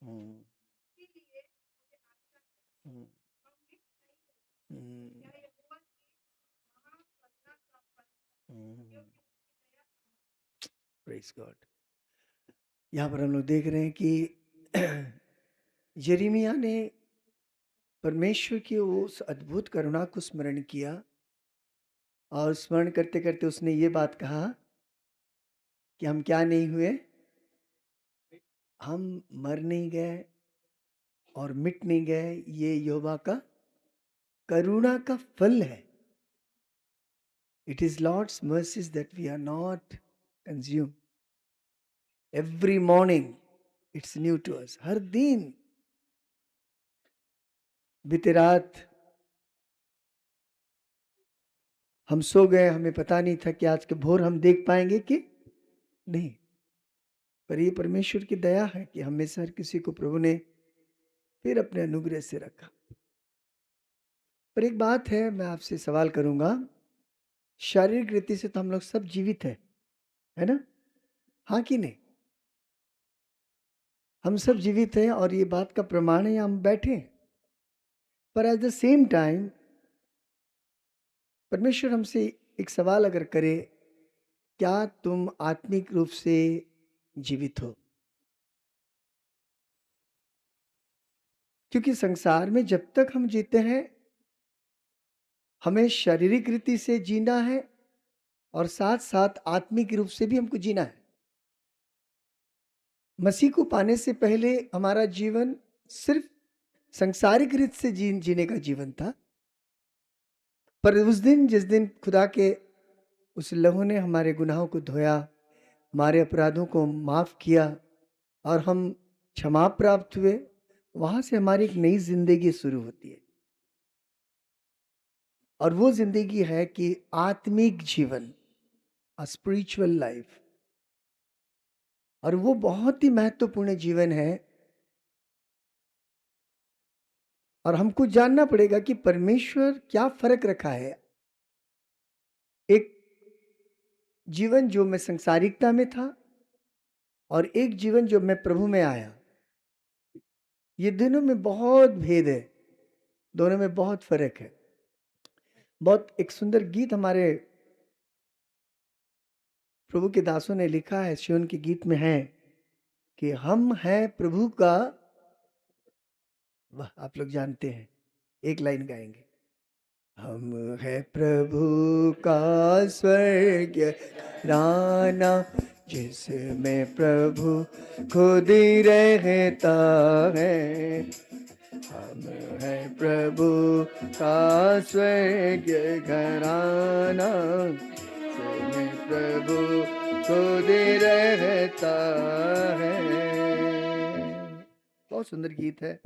हम्म, हम्म, हम्म, praise God. यहाँ पर हम लोग देख रहे हैं कि यिर्मयाह ने परमेश्वर की उस अद्भुत करुणा को स्मरण किया, और स्मरण करते करते उसने ये बात कहा कि हम क्या नहीं हुए, हम मर नहीं गए और मिट नहीं गए, ये यहोवा का करुणा का फल है। It is Lord's mercies that we are not consume. Every morning it's new to us. हर दिन। बीते रात हम सो गए, हमें पता नहीं था कि आज के भोर हम देख पाएंगे कि नहीं, पर ये परमेश्वर की दया है कि हमेशा हर किसी को प्रभु ने फिर अपने अनुग्रह से रखा। पर एक बात है, मैं आपसे सवाल करूंगा, शारीरिक रीति से तो हम लोग सब जीवित है ना? हाँ कि नहीं? हम सब जीवित हैं और ये बात का प्रमाण है, हम बैठे हैं। पर एट द सेम टाइम परमेश्वर हमसे एक सवाल अगर करे, क्या तुम आत्मिक रूप से जीवित हो? क्योंकि संसार में जब तक हम जीते हैं, हमें शारीरिक रीति से जीना है और साथ साथ आत्मिक रूप से भी हमको जीना है। मसीह को पाने से पहले हमारा जीवन सिर्फ सांसारिक रीत से जीने का जीवन था। पर उस दिन, जिस दिन खुदा के उस लहू ने हमारे गुनाहों को धोया, हमारे अपराधों को माफ किया और हम क्षमा प्राप्त हुए, वहां से हमारी एक नई जिंदगी शुरू होती है। और वो जिंदगी है कि आत्मिक जीवन, स्पिरिचुअल लाइफ। और वो बहुत ही महत्वपूर्ण जीवन है। और हमको जानना पड़ेगा कि परमेश्वर क्या फर्क रखा है। एक जीवन जो मैं संसारिकता में था और एक जीवन जो मैं प्रभु में आया, ये दोनों में बहुत भेद है, दोनों में बहुत फर्क है। बहुत एक सुंदर गीत हमारे प्रभु के दासों ने लिखा है, सिय्योन के गीत में है कि हम हैं प्रभु का। वाह, आप लोग जानते हैं, एक लाइन गाएंगे। हम है प्रभु का स्वर्ग राना, जिसमें प्रभु खुद ही रहता है। हम है प्रभु का स्वर्ग घराना, जिसमें प्रभु खुद ही रहता है। बहुत सुंदर गीत है।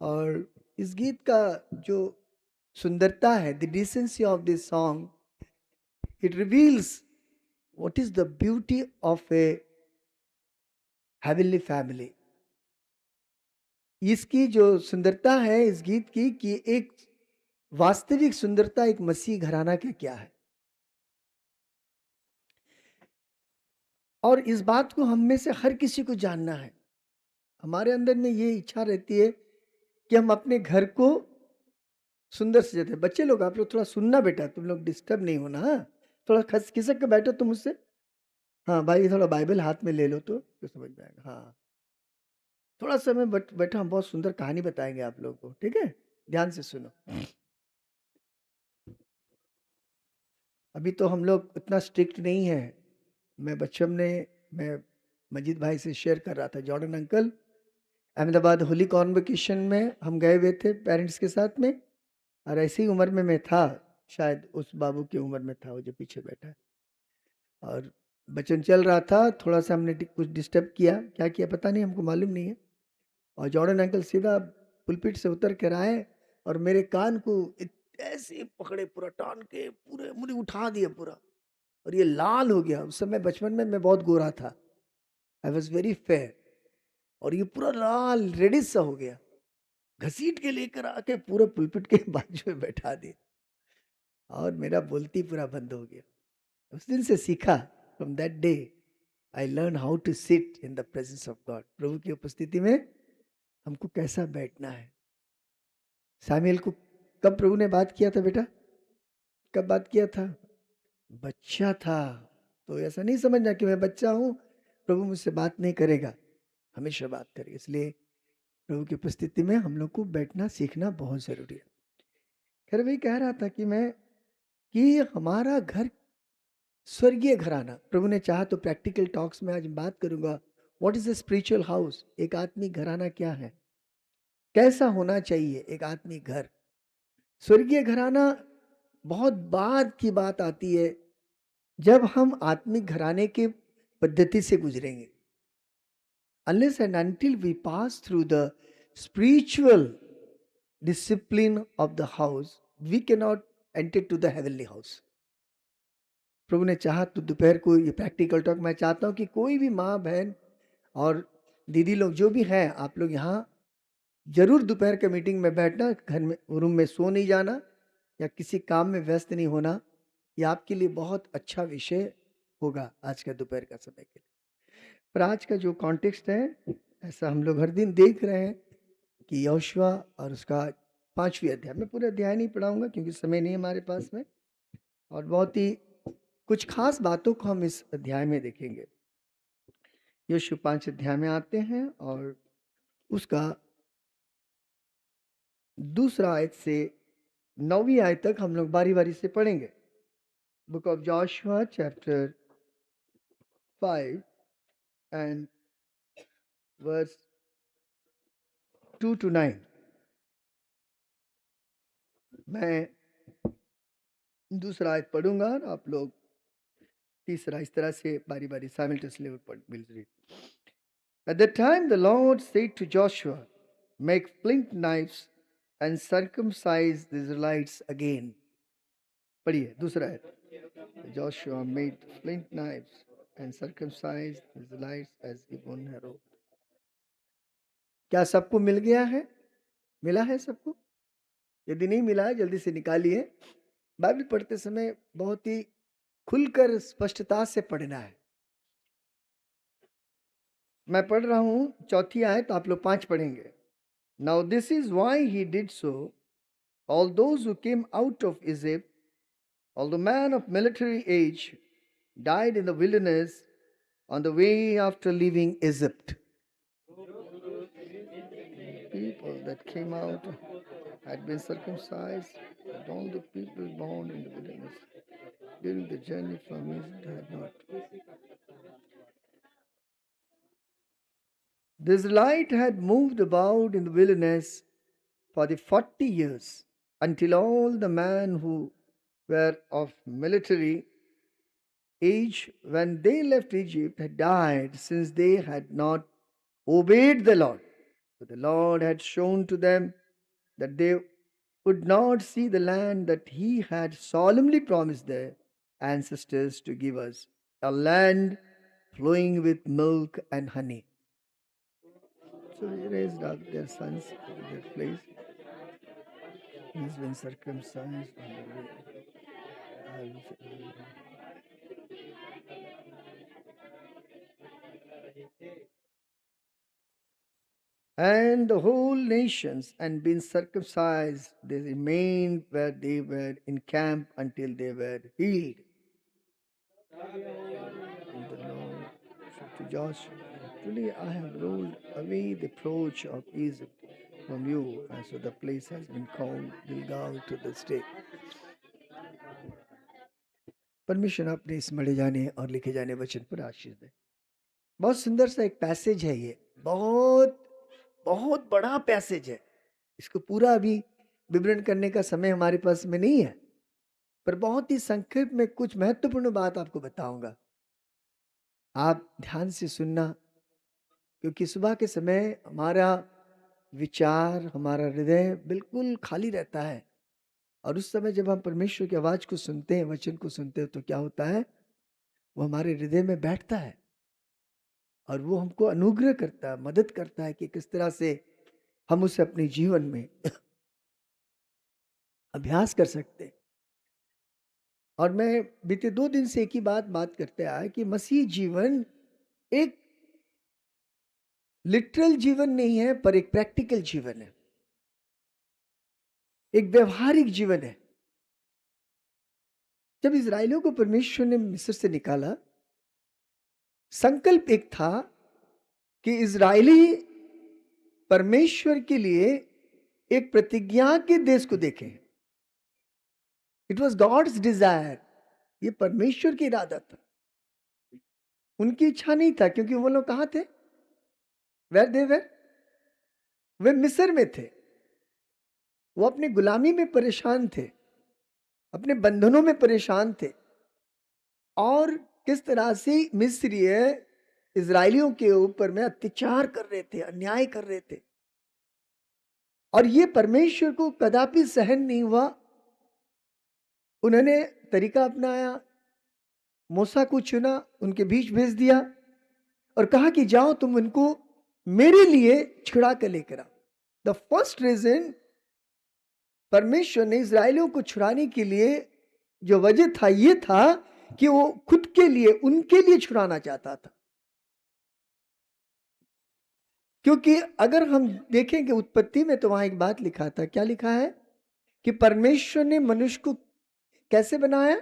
और इस गीत का जो सुंदरता है, the decency of this song, it reveals what is the beauty of A heavenly family. इसकी जो सुंदरता है इस गीत की, कि एक वास्तविक सुंदरता एक मसीह घराना का क्या है। और इस बात को हम में से हर किसी को जानना है। हमारे अंदर में ये इच्छा रहती है कि हम अपने घर को सुंदर से जाते। बच्चे लोग, आप लोग थोड़ा सुनना बेटा, तुम लोग डिस्टर्ब नहीं होना। हाँ, थोड़ा खस खिसक के बैठो तुम मुझसे। हाँ भाई, थोड़ा बाइबल हाथ में ले लो तो समझ में आएगा। हाँ, थोड़ा समय बैठो, हम बहुत सुंदर कहानी बताएंगे आप लोगों को, ठीक है? ध्यान से सुनो। अभी तो हम लोग उतना स्ट्रिक्ट नहीं है। मैं मजीद भाई से शेयर कर रहा था, Jordan uncle Ahmedabad Holi convocation में हम गए हुए थे पेरेंट्स के साथ में। और ऐसी उम्र में मैं था, शायद उस बाबू की उम्र में था वो जो पीछे बैठा है। और बचन चल रहा था, थोड़ा सा हमने कुछ डिस्टर्ब किया, क्या किया पता नहीं, हमको मालूम नहीं है। और जॉर्डन अंकल सीधा पुलपिट से उतर कर आए और मेरे कान को ऐसे पकड़े, पूरा टान के पूरे मुझे उठा दिया पूरा। और ये लाल हो गया। उस समय बचपन में मैं बहुत गोरा था, आई वॉज वेरी फेयर, और ये पूरा लाल रेडिश सा हो गया। घसीट के लेकर आके पूरे पुलपिट के बाजू में बैठा दिया और मेरा बोलती पूरा बंद हो गया। उस दिन से सीखा, from that day I learn how to sit in the presence of God. प्रभु की उपस्थिति में हमको कैसा बैठना है। सामुएल को कब प्रभु ने बात किया था बेटा? कब बात किया था? बच्चा था। तो ऐसा नहीं समझना कि मैं बच्चा हूँ, प्रभु मुझसे बात नहीं करेगा, हमेशा बात करेगा। इसलिए प्रभु की उपस्थिति में हम लोग को बैठना सीखना बहुत ज़रूरी है। खैर वही कह रहा था कि मैं कि हमारा घर स्वर्गीय घराना, प्रभु ने चाहा तो प्रैक्टिकल टॉक्स में आज बात करूंगा। What is a spiritual house? एक आत्मिक घराना क्या है, कैसा होना चाहिए एक आत्मिक घर। स्वर्गीय घराना बहुत बाद की बात आती है, जब हम आत्मिक घराने के पद्धति से गुजरेंगे। Unless and until we pass through the spiritual discipline of the house, we cannot enter to the heavenly house. प्रभु ने चाहा तो दोपहर को ये प्रैक्टिकल टॉक मैं चाहता हूँ कि कोई भी माँ बहन और दीदी लोग जो भी हैं, आप लोग यहाँ जरूर दोपहर के मीटिंग में बैठना। घर में रूम में सो नहीं जाना या किसी काम में व्यस्त नहीं होना। ये आपके लिए बहुत अच्छा विषय होगा आज का दोपहर का समय के लिए। पर आज का जो कॉन्टेक्स्ट है, ऐसा हम लोग हर दिन देख रहे हैं कि यहोशुआ और उसका 5वीं अध्याय, मैं पूरा अध्याय नहीं पढ़ाऊंगा क्योंकि समय नहीं है हमारे पास में, और बहुत ही कुछ खास बातों को हम इस अध्याय में देखेंगे। यहोशू 5 अध्याय में आते हैं और उसका 2 आयत से 9वीं आयत तक हम लोग बारी बारी से पढ़ेंगे। Book of Joshua chapter 5 and verse 2 to 9। मैं 2 आयत पढ़ूंगा और आप लोग 3, इस तरह से बारी बारी simultaneously will read. At that time the Lord said to Joshua, make flint knives and circumcise the Israelites again। पढ़िए 2 आयत। Joshua made flint knives and circumcised the Israelites as Gibeon Harod। क्या सबको मिल गया है? मिला है सबको? यदि नहीं मिला है जल्दी से निकालिए। बाइबल पढ़ते समय बहुत ही खुलकर स्पष्टता से पढ़ना है। मैं पढ़ रहा हूं 4 आयत, आप लोग 5 पढ़ेंगे। Now this is why he did so. All those who came out of Egypt, all the men of military age, died in the wilderness on the way after leaving Egypt. People that came out had been circumcised, but all the people born in the wilderness during the journey from Egypt had not. The Israelite had moved about in the wilderness for the 40 years until all the men who were of military age when they left Egypt had died, since they had not obeyed the Lord. But the Lord had shown to them that they would not see the land that He had solemnly promised their ancestors to give us, a land flowing with milk and honey. So they raised up their sons in that place. He's been circumcised on the way. And the whole nations and been circumcised, they remained where they were in camp until they were healed. And the Lord said to Joshua, truly I have rolled away the reproach of Egypt from you, and so the place has been called Gilgal to this day. परमेश्वर अपने इस मढ़े जाने और लिखे जाने वचन पर आशीष दे। बहुत सुंदर सा एक पैसेज है ये, बहुत बहुत बड़ा पैसेज है। इसको पूरा अभी विवरण करने का समय हमारे पास में नहीं है, पर बहुत ही संक्षेप में कुछ महत्वपूर्ण बात आपको बताऊंगा। आप ध्यान से सुनना, क्योंकि सुबह के समय हमारा विचार, हमारा हृदय बिल्कुल खाली रहता है, और उस समय जब हम परमेश्वर की आवाज को सुनते हैं, वचन को सुनते हैं, तो क्या होता है, वो हमारे हृदय में बैठता है और वो हमको अनुग्रह करता है, मदद करता है कि किस तरह से हम उसे अपने जीवन में अभ्यास कर सकते हैं। और मैं बीते 2 दिन से एक ही बात करते आया कि मसीह जीवन एक लिटरल जीवन नहीं है, पर एक प्रैक्टिकल जीवन है, एक व्यवहारिक जीवन है। जब इज़राइलियों को परमेश्वर ने मिस्र से निकाला, संकल्प एक था कि इज़राइली परमेश्वर के लिए एक प्रतिज्ञा के देश को देखें। इट वॉज गॉड्स डिजायर, ये परमेश्वर की इरादा था, उनकी इच्छा नहीं था, क्योंकि वो लोग कहाँ थे? वेर दे वेर, वे मिस्र में थे। वो अपनी गुलामी में परेशान थे, अपने बंधनों में परेशान थे, और किस तरह से मिस्रीय इजरायलियों के ऊपर में अत्याचार कर रहे थे, अन्याय कर रहे थे, और ये परमेश्वर को कदापि सहन नहीं हुआ। उन्होंने तरीका अपनाया, मूसा को चुना, उनके बीच भेज दिया और कहा कि जाओ तुम उनको मेरे लिए छुड़ा कर लेकर आओ। द फर्स्ट रीजन, परमेश्वर ने इजरायलियों को छुड़ाने के लिए जो वजह था, ये था कि वो खुद के लिए, उनके लिए छुड़ाना चाहता था। क्योंकि अगर हम देखेंगे उत्पत्ति में, तो वहां एक बात लिखा था, क्या लिखा है कि परमेश्वर ने मनुष्य को कैसे बनाया?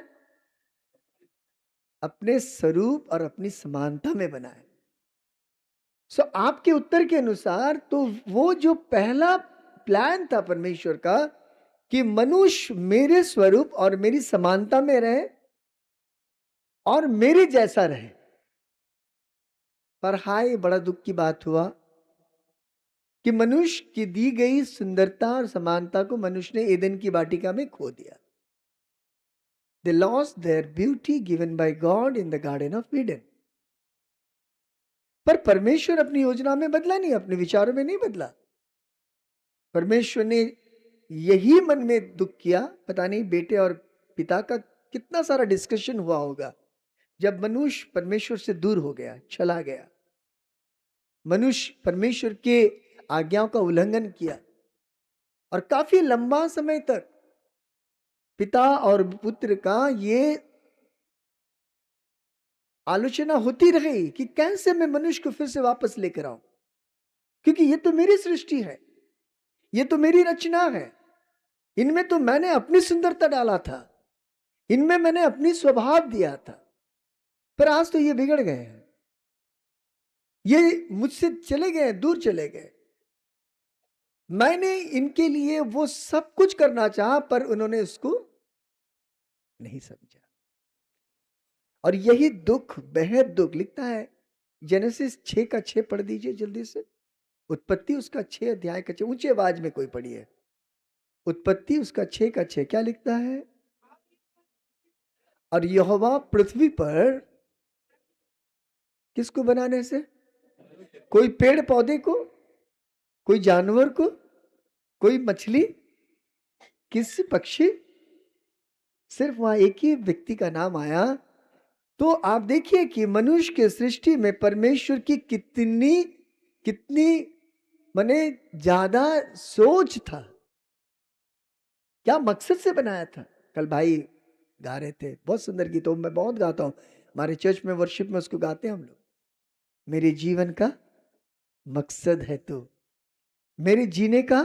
अपने स्वरूप और अपनी समानता में बनाया। सो आपके उत्तर के अनुसार तो वो जो पहला प्लान था परमेश्वर का कि मनुष्य मेरे स्वरूप और मेरी समानता में रहे और मेरे जैसा रहे, पर हाय बड़ा दुख की बात हुआ कि मनुष्य की दी गई सुंदरता और समानता को मनुष्य ने एदन की वाटिका में खो दिया। They lost their beauty given by God in the Garden of Eden. पर परमेश्वर अपनी योजना में बदला नहीं, अपने विचारों में नहीं बदला। परमेश्वर ने यही मन में दुख किया, पता नहीं बेटे और पिता का कितना सारा डिस्कशन हुआ होगा जब मनुष्य परमेश्वर से दूर हो गया, चला गया, मनुष्य परमेश्वर के आज्ञाओं का उल्लंघन किया, और काफी लंबा समय तक पिता और पुत्र का ये आलोचना होती रही कि कैसे मैं मनुष्य को फिर से वापस लेकर आऊं, क्योंकि ये तो मेरी सृष्टि है, ये तो मेरी रचना है, इनमें तो मैंने अपनी सुंदरता डाला था, इनमें मैंने अपनी स्वभाव दिया था, पर आज तो ये बिगड़ गए हैं, ये मुझसे चले गए, दूर चले गए। मैंने इनके लिए वो सब कुछ करना चाहा, पर उन्होंने उसको नहीं समझा, और यही दुख, बेहद दुख लिखता है जेनेसिस 6 का 6 पढ़ दीजिए जल्दी से। उत्पत्ति उसका 6 अध्याय का 6, ऊंची आवाज में कोई पढ़िए। उत्पत्ति उसका 6 का 6 क्या लिखता है? और यहोवा पृथ्वी पर किसको बनाने से? कोई पेड़ पौधे को, कोई जानवर को, कोई मछली, किसी पक्षी, सिर्फ वहां एक ही व्यक्ति का नाम आया। तो आप देखिए कि मनुष्य के सृष्टि में परमेश्वर की कितनी कितनी माने ज्यादा सोच था, क्या मकसद से बनाया था। कल भाई गा रहे थे, बहुत सुंदर गीत, मैं बहुत गाता हूँ, हमारे चर्च में वर्शिप में उसको गाते हैं हम लोग। मेरे जीवन का मकसद है तू, मेरे जीने का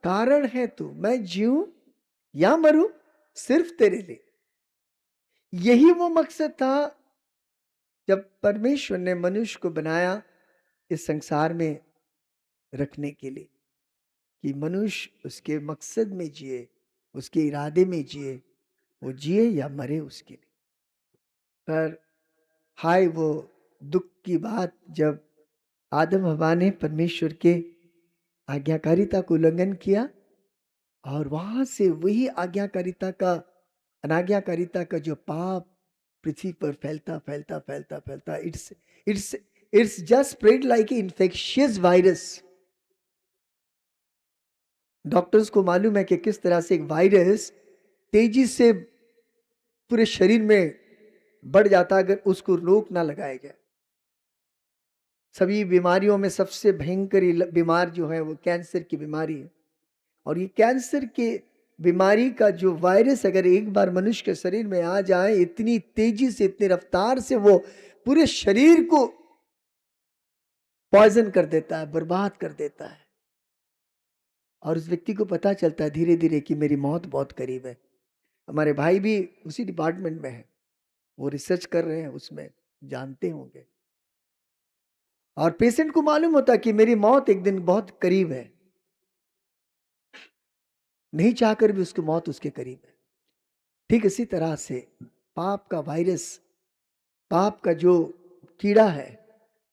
कारण है तू, मैं जीऊं या मरूं सिर्फ तेरे लिए। यही वो मकसद था जब परमेश्वर ने मनुष्य को बनाया इस संसार में रखने के लिए, कि मनुष्य उसके मकसद में जिए, उसके इरादे में जिए, वो जिए या मरे उसके लिए। पर हाय वो दुख की बात जब आदम हवा ने परमेश्वर के आज्ञाकारिता को उल्लंघन किया, और वहां से वही आज्ञाकारिता का, अनाज्ञाकारिता का जो पाप पृथ्वी पर फैलता फैलता फैलता फैलता, it's it's just spread like a infectious virus. Doctors को मालूम है कि किस तरह से एक वायरस तेजी से पूरे शरीर में बढ़ जाता अगर उसको रोक ना लगाया जाए। सभी बीमारियों में सबसे भयंकर बीमार जो है वो कैंसर की बीमारी है, और ये कैंसर के बीमारी का जो वायरस अगर एक बार मनुष्य के शरीर में आ जाए, इतनी तेजी से, इतनी रफ्तार से वो पूरे शरीर को पॉइजन कर देता है, बर्बाद कर देता है। और उस व्यक्ति को पता चलता है धीरे धीरे कि मेरी मौत बहुत करीब है। हमारे भाई भी उसी डिपार्टमेंट में है, वो रिसर्च कर रहे हैं उसमें, जानते होंगे। और पेशेंट को मालूम होता है कि मेरी मौत एक दिन बहुत करीब है, नहीं चाहकर भी उसकी मौत उसके करीब है। ठीक इसी तरह से पाप का वायरस, पाप का जो कीड़ा है,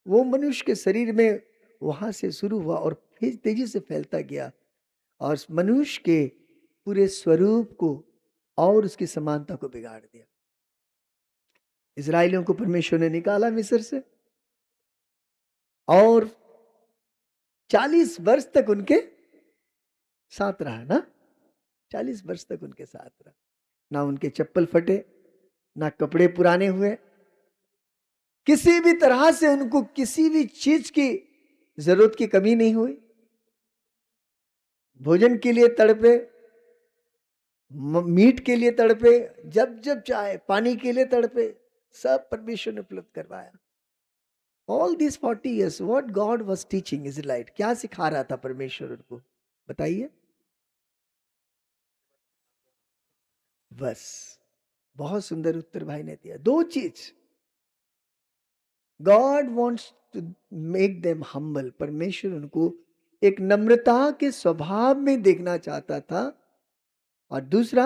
वो मनुष्य के शरीर में वहां से शुरू हुआ और फिर तेजी से फैलता गया और मनुष्य के पूरे स्वरूप को और उसकी समानता को बिगाड़ दिया। इजराइलियों को परमेश्वर ने निकाला मिस्र से और 40 वर्ष तक उनके साथ रहा ना, 40 वर्ष तक उनके साथ रहा। ना उनके चप्पल फटे, ना कपड़े पुराने हुए, किसी भी तरह से उनको किसी भी चीज की जरूरत की कमी नहीं हुई। भोजन के लिए तड़पे, मीट के लिए तड़पे, जब जब चाहे पानी के लिए तड़पे, सब परमेश्वर ने उपलब्ध करवाया। All this 40 years what God was teaching Israel, क्या सिखा रहा था परमेश्वर उनको, बताइए। बस बहुत सुंदर उत्तर भाई ने दिया। दो चीज, God wants to make them humble, परमेश्वर उनको एक नम्रता के स्वभाव में देखना चाहता था, और दूसरा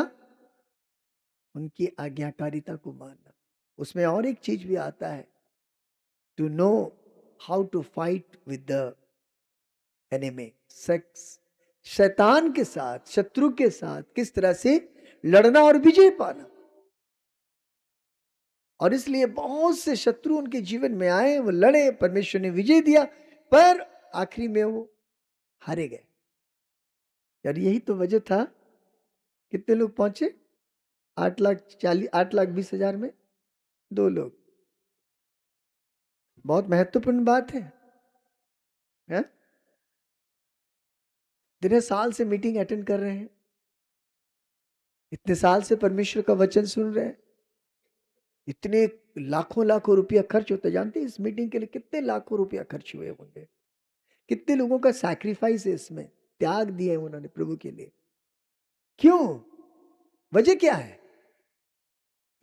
उनकी आज्ञाकारिता को मानना। उसमें और एक चीज भी आता है, to know how to fight with the enemy, sex, शैतान के साथ, शत्रु के साथ किस तरह से लड़ना और विजय पाना। और इसलिए बहुत से शत्रु उनके जीवन में आए, वो लड़े, परमेश्वर ने विजय दिया, पर आखिरी में वो हारे गए। यार यही तो वजह था, कितने लोग पहुंचे, 8,20,000 में 2 लोग। बहुत महत्वपूर्ण बात है, है? इतने साल से मीटिंग अटेंड कर रहे हैं, इतने साल से परमेश्वर का वचन सुन रहे हैं, इतने लाखों लाखों रुपया खर्च होता है। जानते हैं इस मीटिंग के लिए कितने लाखों रुपया खर्च हुए होंगे, कितने लोगों का सैक्रिफाइस है इसमें, त्याग दिए उन्होंने प्रभु के लिए। क्यों? वजह क्या है?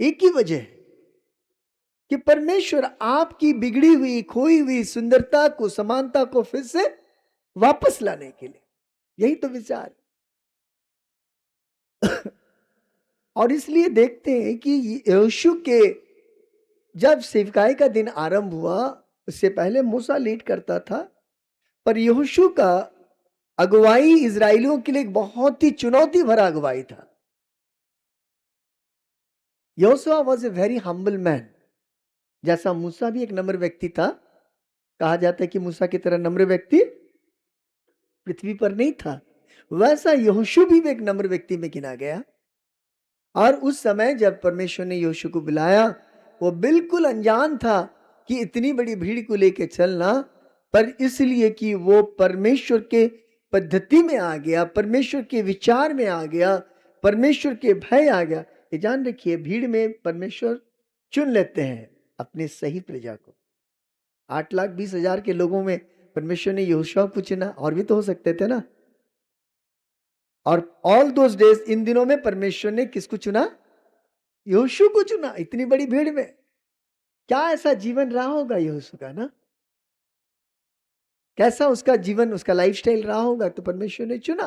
एक ही वजह है कि परमेश्वर आपकी बिगड़ी हुई, खोई हुई सुंदरता को, समानता को फिर से वापस लाने के लिए, यही तो विचार। और इसलिए देखते हैं कि यहोशू के जब सेवकाई का दिन आरंभ हुआ, उससे पहले मूसा लीड करता था, पर यहोशू का अगुवाई इजरायलियों के लिए एक बहुत ही चुनौती भरा अगुवाई था। यहोशू was a very humble man, जैसा मूसा भी एक नम्र व्यक्ति था। कहा जाता है कि मूसा की तरह नम्र व्यक्ति पृथ्वी पर नहीं था, वैसा यहोशू भी एक नम्र व्यक्ति में गिना गया। और उस समय जब परमेश्वर ने यहोशू को बुलाया, वो बिल्कुल अनजान था कि इतनी बड़ी भीड़ को लेकर चलना, पर इसलिए कि वो परमेश्वर के पद्धति में आ गया, परमेश्वर के विचार में आ गया, परमेश्वर के भय आ गया। ये जान रखिए, भीड़ में परमेश्वर चुन लेते हैं अपनी सही प्रजा को। 8,20,000 के लोगों में परमेश्वर ने यहोशू को चुना, और भी तो हो सकते थे ना। और ऑल दोस डेज, इन दिनों में परमेश्वर ने किसको चुना? यहोशू को चुना, इतनी बड़ी भीड़ में। क्या ऐसा जीवन रहा होगा यहोशू का ना, कैसा उसका जीवन, उसका लाइफस्टाइल रहा होगा, तो परमेश्वर ने चुना।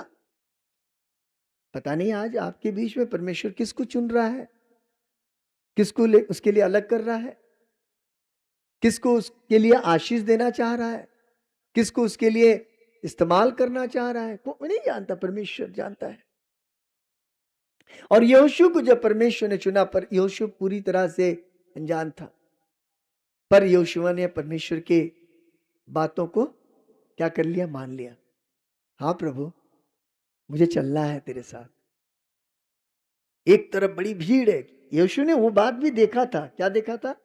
पता नहीं आज आपके बीच में परमेश्वर किसको चुन रहा है, किसको उसके लिए अलग कर रहा है, किसको उसके लिए आशीष देना चाह रहा है, किसको उसके लिए इस्तेमाल करना चाह रहा है, कोई नहीं जानता, परमेश्वर जानता है। और यहोशू को जब परमेश्वर ने चुना, पर यहोशू पूरी तरह से अनजान था, पर यहोशू ने परमेश्वर के बातों को क्या कर लिया, मान लिया। हाँ प्रभु, मुझे चलना है तेरे साथ। एक तरफ बड़ी भीड़ है, यहोशू ने वो बात भी देखा था। क्या देखा था?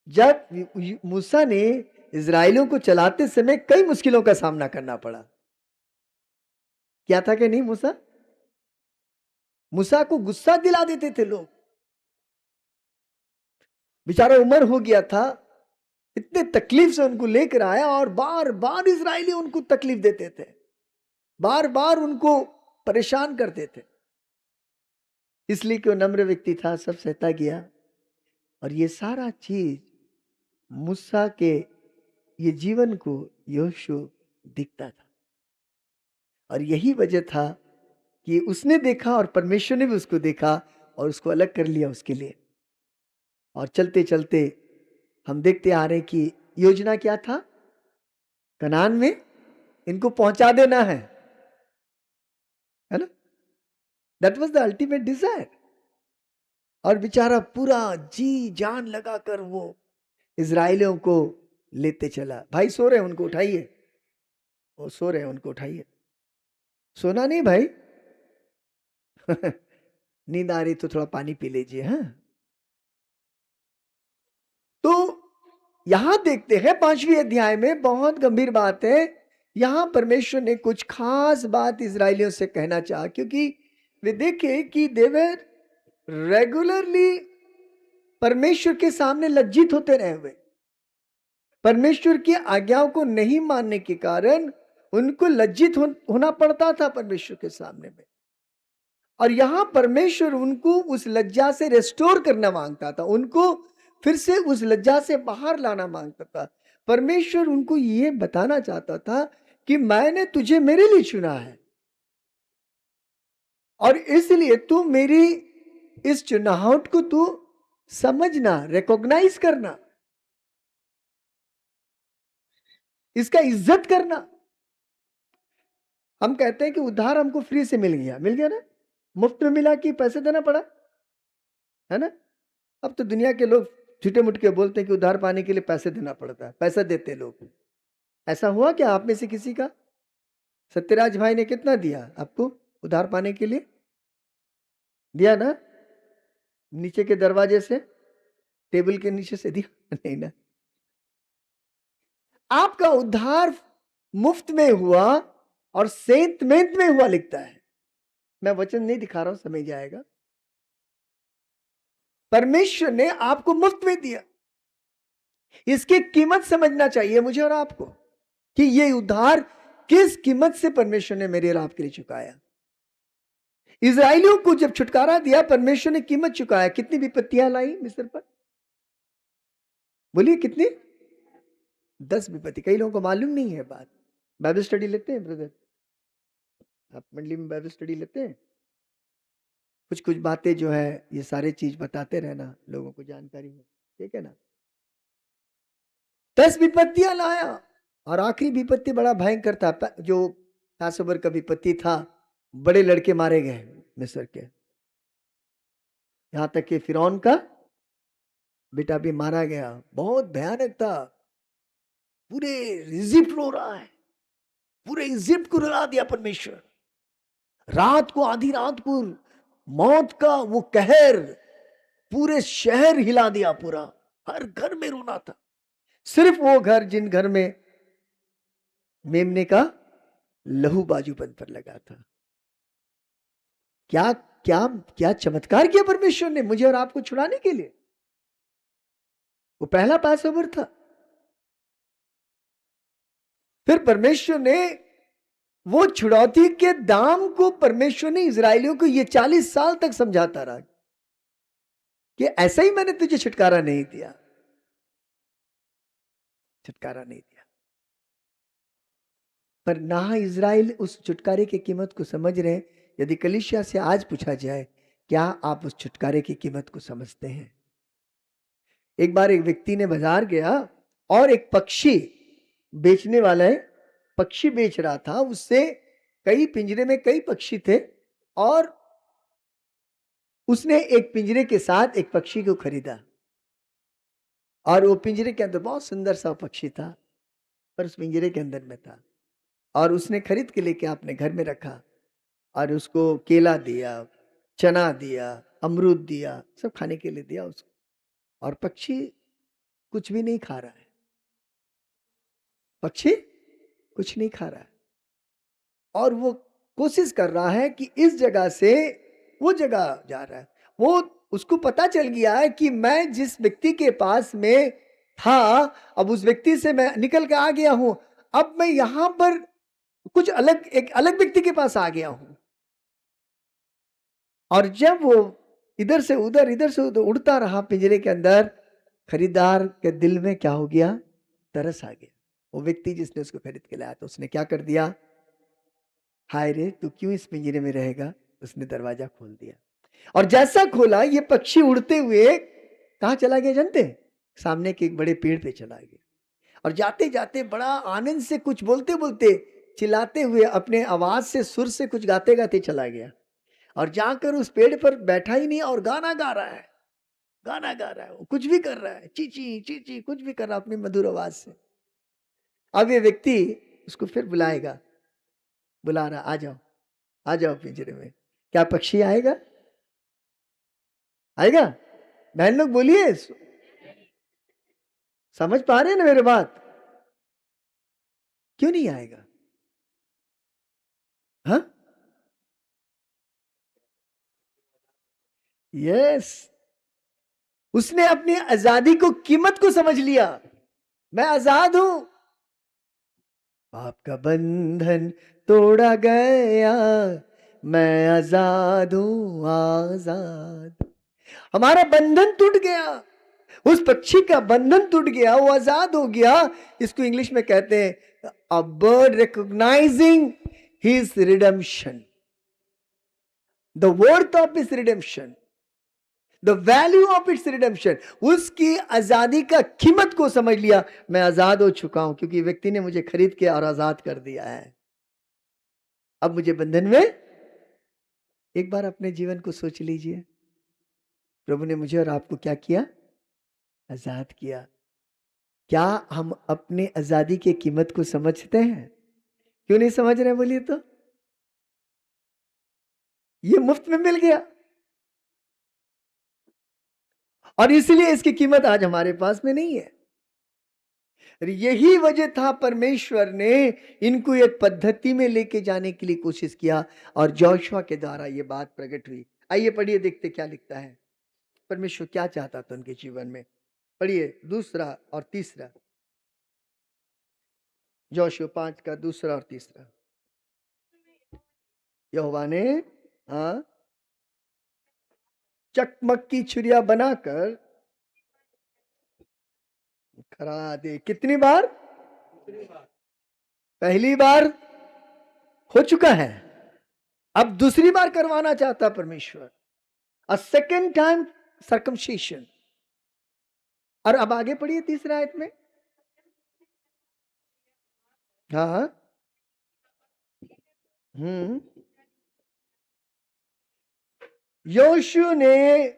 जब मूसा ने इजराइलियों को चलाते समय कई मुश्किलों का सामना करना पड़ा। क्या था कि नहीं? मूसा, मूसा को गुस्सा दिला देते थे लोग, बेचारा उम्र हो गया था, इतने तकलीफ से उनको लेकर आया और बार बार इजरायली उनको तकलीफ देते थे, बार बार उनको परेशान करते थे। इसलिए कि वो नम्र व्यक्ति था, सब सहता गया। और ये सारा चीज मूसा के ये जीवन को यहोशू दिखता था। और यही वजह था कि उसने देखा और परमेश्वर ने भी उसको देखा और उसको अलग कर लिया उसके लिए। और चलते चलते हम देखते आ रहे हैं कि योजना क्या था, कनान में इनको पहुंचा देना है ना। That was the ultimate Dzire. और बेचारा पूरा जी जान लगाकर वो इजराइलियों को लेते चला। भाई सो रहे हैं, उनको उठाइए, वो सो रहे हैं, उनको उठाइए। सोना नहीं भाई। नींद आ रही तो थोड़ा पानी पी लीजिए। हाँ, तो यहां देखते हैं 5वीं अध्याय में बहुत गंभीर बात है। यहां परमेश्वर ने कुछ खास बात इजरायलियों से कहना चाहा, क्योंकि वे देखे कि देवर रेगुलरली परमेश्वर के सामने लज्जित होते रहे हुए। परमेश्वर की आज्ञाओं को नहीं मानने के कारण उनको लज्जित होना पड़ता था परमेश्वर के सामने में। और यहां परमेश्वर उनको उस लज्जा से रेस्टोर करना मांगता था, उनको फिर से उस लज्जा से बाहर लाना मांगता था। परमेश्वर उनको ये बताना चाहता था कि मैंने तुझे मेरे लिए चुना है और इसलिए तू मेरी इस चुनाहट को तू समझना, रिकॉग्नाइज करना, इसका इज्जत करना। हम कहते हैं कि उद्धार हमको फ्री से मिल गया ना, मुफ्त में मिला कि पैसे देना पड़ा, है ना। अब तो दुनिया के लोग झूठे मुठ के बोलते हैं कि उधार पाने के लिए पैसे देना पड़ता है, पैसा देते लोग। ऐसा हुआ क्या आप में से किसी का? सत्यराज भाई ने कितना दिया आपको उधार पाने के लिए? दिया ना? नीचे के दरवाजे से, टेबल के नीचे से दिया? नहीं ना। आपका उद्धार मुफ्त में हुआ और सेंतमेंट में हुआ लिखता है। मैं वचन नहीं दिखा रहा हूं, समझ जाएगा। परमेश्वर ने आपको मुफ्त में दिया। इसकी कीमत समझना चाहिए मुझे और आपको कि ये उद्धार किस कीमत से परमेश्वर ने मेरे और आपके लिए चुकाया। इजराइलियों को जब छुटकारा दिया, परमेश्वर ने कीमत चुकाया। कितनी विपत्तियां लाई मिस्र पर? बोलिए कितनी? 10 विपत्ति। कई लोगों को मालूम नहीं है बात। बाइबल स्टडी लेते हैं ब्रदर? आप मंडली में बाइबल स्टडी लेते हैं? कुछ कुछ बातें जो है ये सारे चीज बताते रहना, लोगों को जानकारी हो, ठीक है ना। 10 विपत्तियां लाया और आखिरी विपत्ति बड़ा भयंकर था। जो पासोवर का विपत्ति था, बड़े लड़के मारे गए मिस्र के, यहां तक कि फिरौन का बेटा भी मारा गया। बहुत भयानक था। पूरे इजिप्ट रो रहा है, पूरे इजिप्ट को रुला दिया परमेश्वर। रात को, आधी रात को मौत का वो कहर पूरे शहर हिला दिया। पूरा हर घर में रोना था। सिर्फ वो घर जिन घर में मेमने का लहू बाजूबंद पर लगा था। क्या क्या क्या चमत्कार किया परमेश्वर ने मुझे और आपको छुड़ाने के लिए। वो पहला पास ओवर था। फिर परमेश्वर ने वो छुड़ौती के दाम को, परमेश्वर ने इजरायलियों को ये 40 साल तक समझाता रहा कि ऐसा ही मैंने तुझे छुटकारा नहीं दिया, छुटकारा नहीं दिया। पर ना इजराइल उस छुटकारे की कीमत को समझ रहे हैं। यदि कलीसिया से आज पूछा जाए, क्या आप उस छुटकारे की कीमत को समझते हैं? एक बार एक व्यक्ति ने बाजार गया और एक पक्षी बेचने वाला है, पक्षी बेच रहा था। उससे कई पिंजरे में कई पक्षी थे और उसने एक पिंजरे के साथ एक पक्षी को खरीदा और वो पिंजरे के अंदर बहुत सुंदर सा पक्षी था, पर उस पिंजरे के अंदर में था। और उसने खरीद के लेके अपने घर में रखा और उसको केला दिया, चना दिया, अमरूद दिया, सब खाने के लिए दिया उसको। और पक्षी कुछ भी नहीं खा रहा है। पक्षी कुछ नहीं खा रहा है और वो कोशिश कर रहा है कि इस जगह से वो जगह जा रहा है। वो उसको पता चल गया है कि मैं जिस व्यक्ति के पास में था, अब उस व्यक्ति से मैं निकल के आ गया हूं, अब मैं यहां पर कुछ अलग, एक अलग व्यक्ति के पास आ गया हूं। और जब वो इधर से उधर, इधर से उधर उड़ता रहा पिंजरे के अंदर, खरीदार के दिल में क्या हो गया? तरस आ गया। वो व्यक्ति जिसने उसको खरीद के लाया था, उसने क्या कर दिया? हाय रे, तू क्यों इस पिंजरे में रहेगा? उसने दरवाजा खोल दिया। और जैसा खोला, ये पक्षी उड़ते हुए कहां चला गया जानते हैं? सामने के एक बड़े पेड़ पे चला गया। और जाते जाते बड़ा आनंद से कुछ बोलते बोलते, चिल्लाते हुए, अपने आवाज से, सुर से कुछ गाते गाते चला गया। और जाकर उस पेड़ पर बैठा ही नहीं और गाना गा रहा है, गाना गा रहा है, वो कुछ भी कर रहा है, चीची चीची कुछ भी कर रहा है अपनी मधुर आवाज से। अब ये व्यक्ति उसको फिर बुलाएगा, बुला रहा, आ जाओ पिंजरे में। क्या पक्षी आएगा? आएगा? बहन लोग बोलिए, समझ पा रहे हैं ना मेरे बात? क्यों नहीं आएगा? हाँ, यस, उसने अपनी आजादी को, कीमत को समझ लिया। मैं आजाद हूं, आपका बंधन तोड़ा गया, मैं आजाद हूं, आजाद। हमारा बंधन टूट गया, उस पक्षी का बंधन टूट गया, वो आजाद हो गया। इसको इंग्लिश में कहते हैं a bird recognising his redemption, the worth of his redemption, the value of its redemption. उसकी आजादी का कीमत को समझ लिया। मैं आजाद हो चुका हूं, क्योंकि व्यक्ति ने मुझे खरीद के और आजाद कर दिया है। अब मुझे बंधन में, एक बार अपने जीवन को सोच लीजिए, प्रभु ने मुझे और आपको क्या किया? आजाद किया। क्या हम अपने आजादी की कीमत को समझते हैं? क्यों नहीं समझ रहे बोलिए तो? ये मुफ्त में मिल गया, और इसलिए इसकी कीमत आज हमारे पास में नहीं है। यही वजह था परमेश्वर ने इनको एक पद्धति में लेके जाने के लिए कोशिश किया, और जोशुआ के द्वारा ये बात प्रकट हुई। आइए पढ़िए, देखते क्या लिखता है, परमेश्वर क्या चाहता था उनके जीवन में। पढ़िए दूसरा और तीसरा, जोशुआ 5 का दूसरा और तीसरा। यहोवा ने, हाँ, चकमक की छुरिया बनाकर खरा दे। कितनी बार? पहली बार हो चुका है, अब दूसरी बार करवाना चाहता परमेश्वर, अ सेकेंड टाइम सर्कमसिशन। और अब आगे पढ़िए तीसरा आयत में। हाँ हाँ, हम्म, योशु ने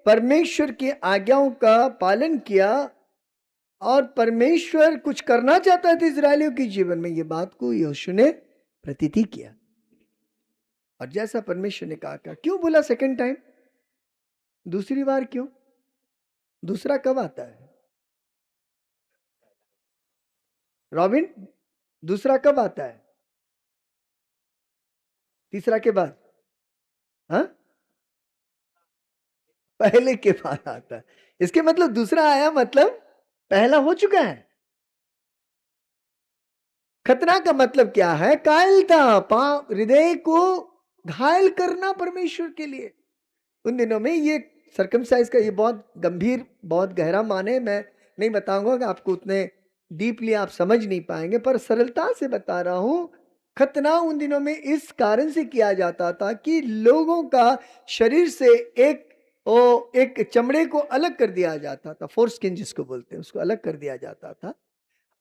परमेश्वर की आज्ञाओं का पालन किया, और परमेश्वर कुछ करना चाहता था इजरायलियों के जीवन में, ये बात को योशु ने प्रतीति किया। और जैसा परमेश्वर ने कहा, क्यों बोला सेकंड टाइम? दूसरी बार क्यों? दूसरा कब आता है रॉबिन? दूसरा कब आता है? तीसरा के बाद? हाँ, पहले के बाद आता है। इसके मतलब दूसरा आया, मतलब पहला हो चुका है। खतना का मतलब क्या है? कायलता, हृदय को घायल करना परमेश्वर के लिए। उन दिनों में ये सर्कमसाइज का ये बहुत गंभीर, बहुत गहरा माने, मैं नहीं बताऊंगा कि आपको उतने डीपली आप समझ नहीं पाएंगे, पर सरलता से बता रहा हूं। खतना उन दिनों में इस कारण से किया जाता था कि लोगों का शरीर से एक चमड़े को अलग कर दिया जाता था, फोरस्किन जिसको बोलते हैं, उसको अलग कर दिया जाता था।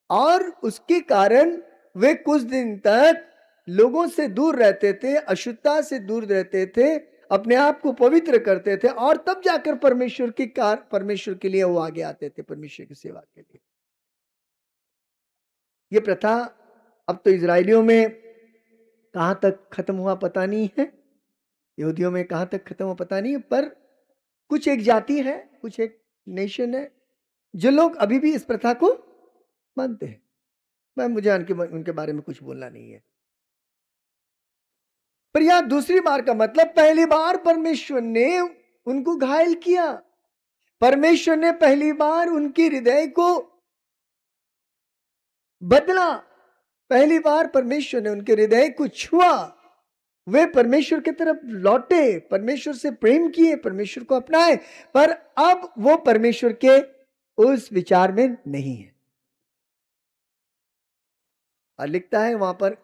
और उसके कारण वे कुछ दिन तक लोगों से दूर रहते थे, अशुद्धता से दूर रहते थे, अपने आप को पवित्र करते थे, और तब जाकर परमेश्वर के लिए वो आगे आते थे, परमेश्वर की सेवा के लिए। ये प्रथा अब तो इजरायलियों में कहां तक खत्म हुआ पता नहीं है, यहूदियों में कहां तक खत्म हुआ पता नहीं है, पर कुछ एक जाति है, कुछ एक नेशन है, जो लोग अभी भी इस प्रथा को मानते हैं। मैं मुझे उनके बारे में कुछ बोलना नहीं है। पर यह दूसरी बार का मतलब, पहली बार परमेश्वर ने उनको घायल किया, परमेश्वर ने पहली बार उनके हृदय को बदला, पहली बार परमेश्वर ने उनके हृदय को छुआ, वे परमेश्वर की तरफ लौटे, परमेश्वर से प्रेम किए, परमेश्वर को अपनाए, पर अब वो परमेश्वर के उस विचार में नहीं है। और लिखता है वहां पर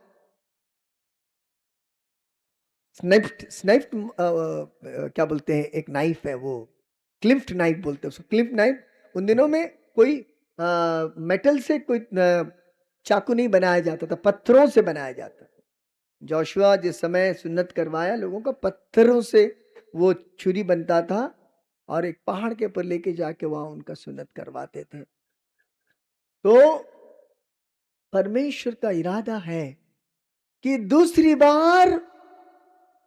स्नाइफ्ड स्नाइफ्ड क्या बोलते हैं, एक नाइफ है, वो क्लिफ्ट नाइफ बोलते हैं उसको, क्लिफ्ट नाइफ। उन दिनों में कोई मेटल से कोई चाकू नहीं बनाया जाता था, पत्थरों से बनाया जाता। जोशुआ जिस समय सुन्नत करवाया लोगों का, पत्थरों से वो छुरी बनता था और एक पहाड़ के ऊपर लेके जाके वहां उनका सुन्नत करवाते थे। तो परमेश्वर का इरादा है कि दूसरी बार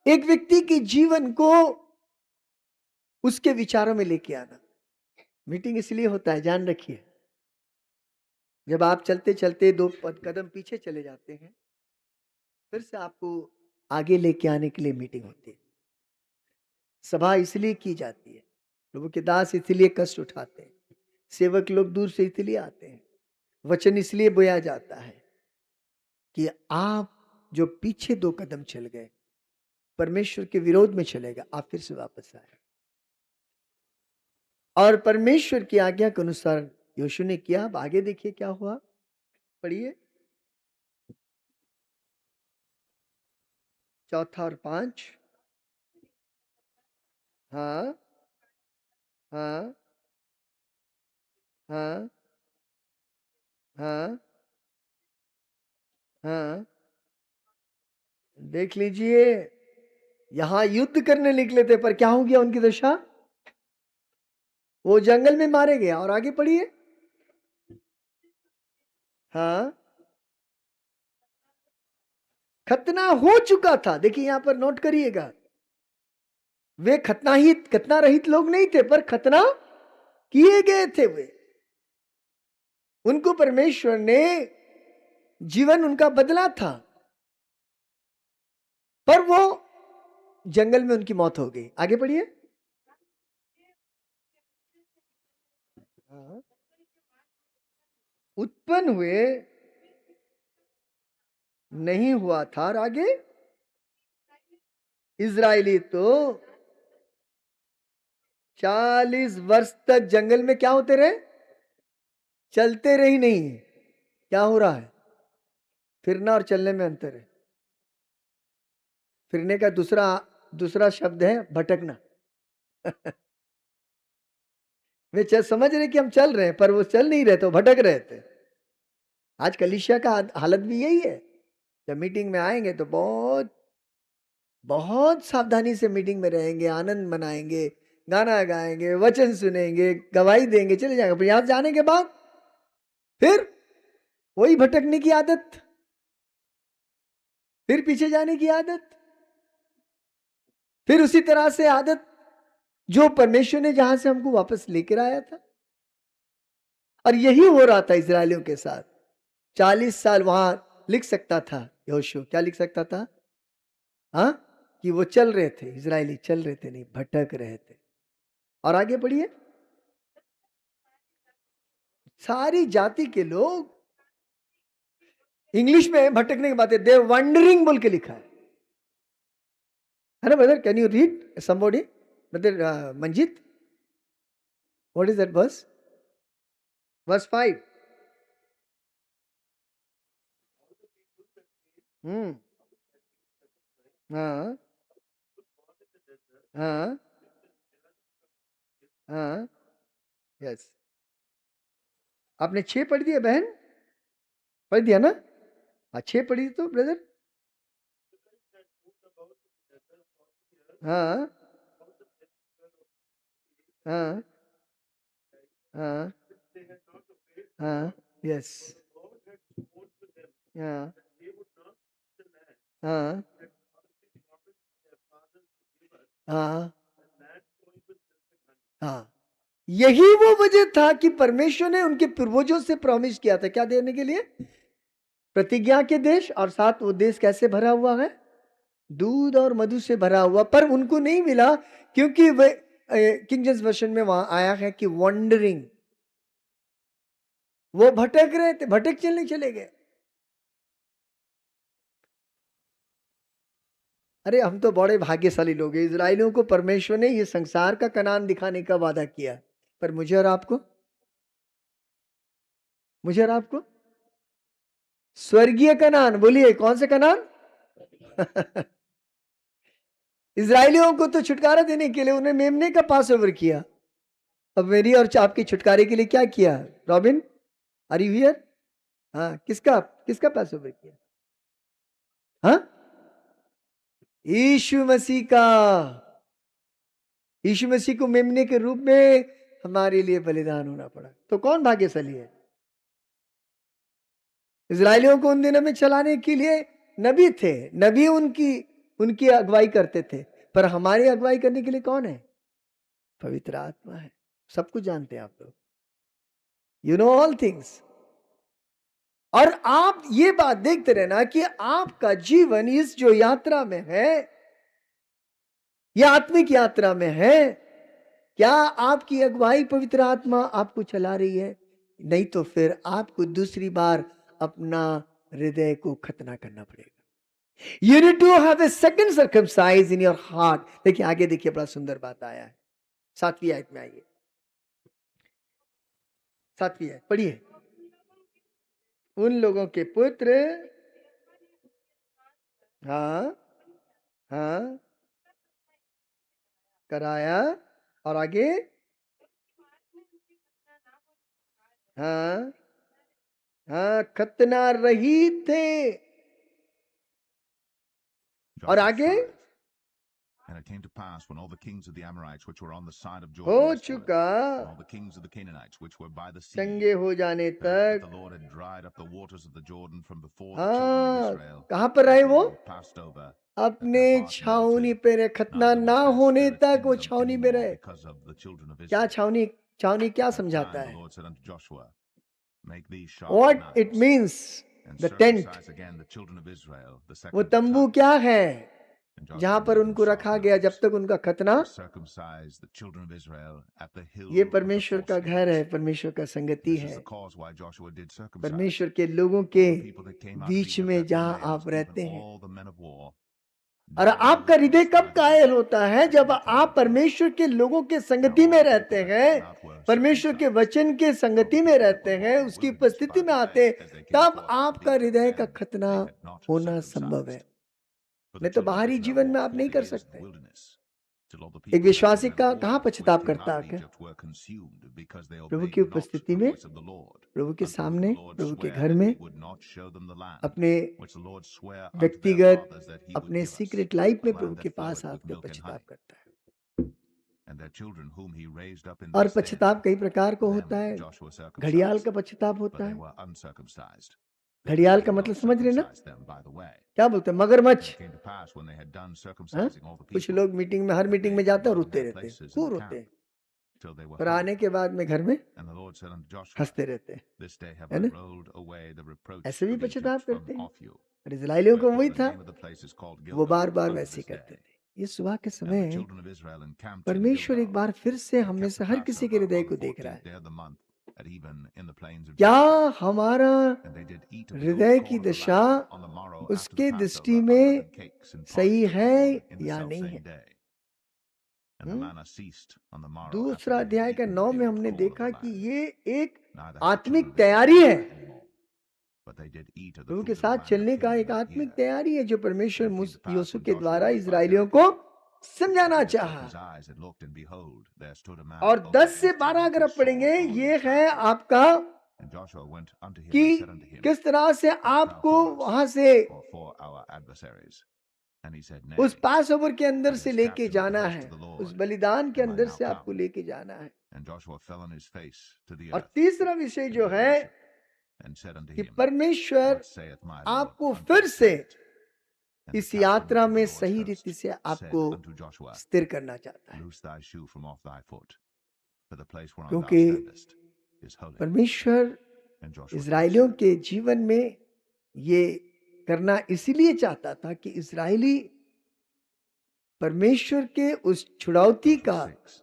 एक व्यक्ति के जीवन को उसके विचारों में लेके आना। मीटिंग इसलिए होता है, जान रखिए, जब आप चलते चलते दो कदम पीछे चले जाते हैं, फिर से आपको आगे लेके आने के लिए मीटिंग होती है। सभा इसलिए की जाती है, प्रभु के दास इसलिए कष्ट उठाते हैं, सेवक लोग दूर से इसलिए आते हैं, वचन इसलिए बोया जाता है कि आप जो पीछे दो कदम चल गए, परमेश्वर के विरोध में चले गए, आप फिर से वापस आए। और परमेश्वर की आज्ञा के अनुसार योशु ने किया। अब आगे देखिए क्या हुआ, पढ़िए 4 और 5। हाँ हाँ हाँ हाँ हाँ, देख लीजिए, यहां युद्ध करने निकले थे, पर क्या हो गया उनकी दशा, वो जंगल में मारे गए। और आगे पढ़िए। हाँ, खतना हो चुका था। देखिए यहां पर नोट करिएगा, वे खतना रहित लोग नहीं थे, पर खतना किए गए थे। वे, उनको परमेश्वर ने जीवन उनका बदला था, पर वो जंगल में उनकी मौत हो गई। आगे पढ़िए। हाँ, उत्पन्न हुए नहीं हुआ था। और आगे, इजरायली तो 40 वर्ष तक जंगल में क्या होते रहे, चलते रही नहीं। क्या हो रहा है, फिरना और चलने में अंतर है। फिरने का दूसरा दूसरा शब्द है भटकना। वे समझ रहे कि हम चल रहे हैं, पर वो चल नहीं रहे, तो भटक रहे थे। आज कलीसिया का हालत भी यही है। जब मीटिंग में आएंगे तो बहुत बहुत सावधानी से मीटिंग में रहेंगे, आनंद मनाएंगे, गाना गाएंगे, वचन सुनेंगे, गवाही देंगे, चले जाएंगे। फिर यहां जाने के बाद फिर वही भटकने की आदत, फिर पीछे जाने की आदत, फिर उसी तरह से आदत जो परमेश्वर ने जहां से हमको वापस लेकर आया था। और यही हो रहा था इजरायलियों के साथ। 40 साल वहां लिख सकता था यहोशू, क्या लिख सकता था, हाँ, कि वो चल रहे थे, इजरायली चल रहे थे, नहीं भटक रहे थे। और आगे बढ़िए। सारी जाति के लोग, इंग्लिश में भटकने की बात है, दे वंडरिंग बोल के लिखा है ना brother? Can you read somebody, brother Manjeet? What is that verse? Verse 5। हाँ हाँ हाँ, यस। आपने 6 पढ़ दिया बहन, पढ़ दिया ना? हाँ 6 पढ़ी तो ब्रदर। हाँ हाँ हाँ हाँ, यस, हाँ हाँ हाँ हाँ, यही वो वजह था कि परमेश्वर ने उनके पूर्वजों से प्रॉमिस किया था, क्या देने के लिए, प्रतिज्ञा के देश। और साथ वो देश कैसे भरा हुआ है, दूध और मधु से भरा हुआ। पर उनको नहीं मिला, क्योंकि वे किंग जेम्स वर्जन में वहां आया है कि वॉन्डरिंग, वो भटक रहे थे, भटक चले गए। अरे हम तो बड़े भाग्यशाली लोग हैं, इजराइलियों को परमेश्वर ने ये संसार का कनान दिखाने का वादा किया, पर मुझे और आपको स्वर्गीय कनान। बोलिए कौन से कनान? इजराइलियों को तो छुटकारा देने के लिए उन्हें मेमने का पास ओवर किया। अब मेरी और आपके छुटकारे के लिए क्या किया? Robin, are you here? हाँ, किसका किसका पास ओवर किया? हाँ, यीशु मसीह का। यीशु मसीह को मेमने के रूप में हमारे लिए बलिदान होना पड़ा। तो कौन भाग्यशाली है? इजराइलियों को उन दिनों में चलाने के लिए नबी थे, नबी उनकी उनकी अगुवाई करते थे, पर हमारी अगुवाई करने के लिए कौन है? पवित्र आत्मा है। सब कुछ जानते हैं आप लोग, यू नो ऑल थिंग्स। और आप ये बात देखते रहना कि आपका जीवन इस जो यात्रा में है, यह आत्मिक यात्रा में है, क्या आपकी अगुवाई पवित्र आत्मा आपको चला रही है? नहीं तो फिर आपको दूसरी बार अपना हृदय को खतना करना पड़ेगा। You need to have a second circumcise in your heart. देखिए आगे देखिए, बड़ा सुंदर बात आया है 7वीं आयत में। आइए 7वीं आयत पढ़िए। उन लोगों के पुत्र, हाँ हाँ, कराया, और आगे, हाँ हाँ, खतना रहित थे, और आगे, And it came to pass when all the kings of the Amorites which were on the side of हो Jordan westward, चुका and all the kings of the Canaanites which were by the sea, चंगे हो जाने heard that तक, the Lord had dried up the waters of the Jordan from before the children हाँ, of Israel, कहां पर रहे वो? and passed over, अपने छावनी पे रहे। खतना neither was ना their होने spirit तक in वो them छावनी में anymore रहे। because of the children of क्या Israel. छावनी? छावनी क्या At that समझाता time the है? Lord said unto Joshua, Make these sharp What it knives, means, and the tent, circumcise again the children of Israel the वो second तंबू time. क्या है And Joshua जहां पर made them उनको sharp रखा गया जब knives, तक उनका खतना? and circumcised the children of Israel at the hill ये of the परमेश्वर का घर है, foreskins. परमेश्वर का संगति This is है, the cause why Joshua did circumcise परमेश्वर के लोगों के all the people that came out of beach Egypt, में that were जहां males, आप even रहते हैं। all the men of war. और Neither आपका was हृदय their कब spirit in कायल them होता है? as जब they came आप out of परमेश्वर के लोगों के Now संगति all में the रहते people that हैं, came out were परमेश्वर के circumcised. वचन के All the संगति में people that रहते were हैं, walking in the उसकी wilderness उपस्थिति by में the आते हैं, way as they came तब forth from आपका Egypt, हृदय का then खतना they had not होना संभव circumcised. है। For the नहीं तो children of बाहरी Israel जीवन में walked आप नहीं 40 कर years in the सकते। wilderness, till all the एक people that were विश्वासी men का of कहाँ war, which पश्चाताप came out करता of है? Egypt, were consumed, because they Prabhu obeyed की not उपस्थिति the में, voice of the Lord, प्रभु के unto whom सामने, the Lord प्रभु के sware घर that में, he would not show them the land, अपने which the Lord sware unto their व्यक्तिगत, fathers that he would अपने give us, सीक्रेट लाइफ में a Prabhu land के that पास floweth with आपके milk and पश्चाताप honey. करता है। And their children whom he raised up in और their stead, पश्चाताप कई प्रकार का होता them है। Joshua घड़ियाल circumcised, का पश्चाताप but होता they है। were uncircumcised, because घड़ियाल they का had मतलब not समझ रहे ना? circumcised them by the way. क्या बोलते हैं? And मगरमच्छ। it came to pass when they had done हाँ? circumcising all the कुछ people, लोग मीटिंग में, हर that मीटिंग they में जाते हैं और abode in रोते their रहते हैं, places in खूब the रोते हैं, camp, till they were पर आने whole. के बाद में घर में And the Lord said unto Joshua, हंसते रहते हैं, This day have है I ना? rolled away the reproach ऐसे भी of Egypt पश्चाताप from करते हैं। off you. और इजराइलियों को वही Wherefore the था, name of the place is called वो Gilgal बार बार unto वैसे ही this करते day. थे। ये सुबह के And the समय children of Israel encamped in परमेश्वर एक Gilgal, बार फिर से and हम में kept से the हर किसी के Passover हृदय on को the देख रहा 14th है। day of the month, at even in the plains of क्या Jericho. हमारा And they did eat of the हृदय old की corn of the दशा land on the morrow after उसके the दृष्टि Passover, में unleavened cakes and सही porridge of है corn in the या नहीं selfsame है? day. And the manna ceased on the morrow after दूसरा they had अध्याय का eaten 9 the में old हमने corn of देखा the कि land. ये एक Neither had the आत्मिक children of Israel तैयारी है। manna anymore, but they did eat of the प्रभु के fruit of the साथ land that चलने का came in एक that आत्मिक year. तैयारी है जो परमेश्वर And it came to pass Yeshu when के Joshua द्वारा was by इजराइलियों Jericho, को समझाना he lifted up चाहा। his eyes and looked, and behold, there stood a man और over 10 से against 12 him अगर with आप his sword पढ़ेंगे, drawn in ये his है hand. आपका And Joshua went unto him कि and said unto him, किस तरह से Wilt thou आपको for us, वहां से or for our adversaries? And he said, उस Nay, पास ओवर के अंदर but से as लेके captain of the जाना host है, of the उस Lord बलिदान के am I अंदर now से आपको come. लेके जाना है। And Joshua fell on his face to the और earth तीसरा विषय and जो did है worship, and said unto कि him, परमेश्वर Thus saith my Lord आपको unto फिर the से servant. And the इस captain यात्रा of the में Lord's सही host रीति से said आपको unto Joshua, स्थिर करना चाहता है, Loose thy shoe from off thy foot, for the place whereon thou क्योंकि standest is holy. परमेश्वर And Joshua did इजराइलियों so. के जीवन में ये करना इसलिए चाहता था कि इजराइली परमेश्वर के उस छुड़ौती Joshua का 6.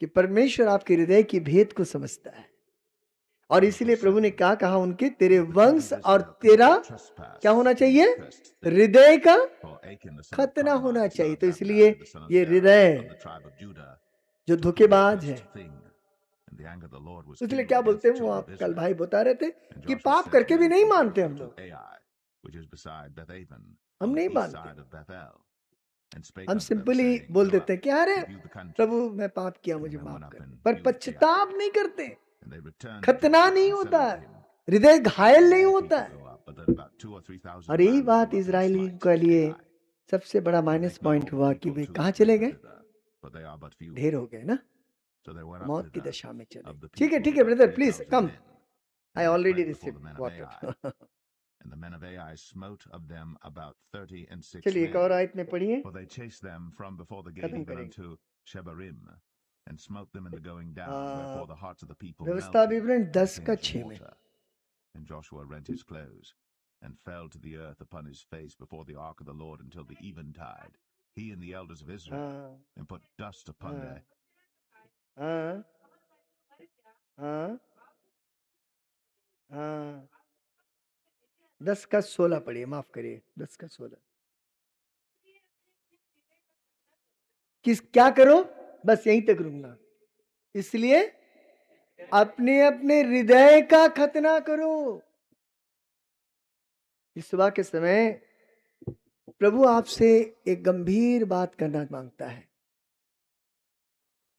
कि परमेश्वर आपके हृदय की भेद को समझता है। और इसलिए प्रभु ने क्या कहा उनके, तेरे वंश और तेरा क्या होना चाहिए, हृदय का खतना होना चाहिए। तो इसलिए ये हृदय जो धोखेबाज है, इसलिए क्या बोलते हैं वो, आप कल भाई बता रहे थे कि पाप करके भी नहीं मानते हम लोग, हम नहीं मानते, हम सिंपली बोल देते हैं कि अरे प्रभु मैं पाप किया, मुझे माफ कर दे, पर पश्चाताप नहीं करते, खतना नहीं होता है, हृदय घायल नहीं होता है। और यही बात इजरायली के लिए सबसे बड़ा माइनस पॉइंट हुआ कि वे कहाँ चले गए, ढेर हो गए ना, मौत की दशा में चले। ठीक है brother, please come, I already receive water. And the men of Ai smote of them about 30 and 6 चलिए एक और men. आयत में पढ़िए, For they chased them from before the gate खत्म even करेंगे। unto Shebarim, and smote them in the going down, wherefore the hearts of the people व्यवस्था melted विवरण like 10 का hinge of 6 में। water. And Joshua rent his clothes, and fell to the earth upon his face before the ark of the Lord until the eventide, he and the elders of Israel, हाँ and put dust upon हाँ their हाँ हाँ हाँ, 10 का 16 पढ़िए, माफ करिए, 10 का 16। किस क्या करो, बस यहीं तक रुकना, इसलिए अपने अपने हृदय का खतना करो। इस सुबह के समय प्रभु आपसे एक गंभीर बात करना मांगता है,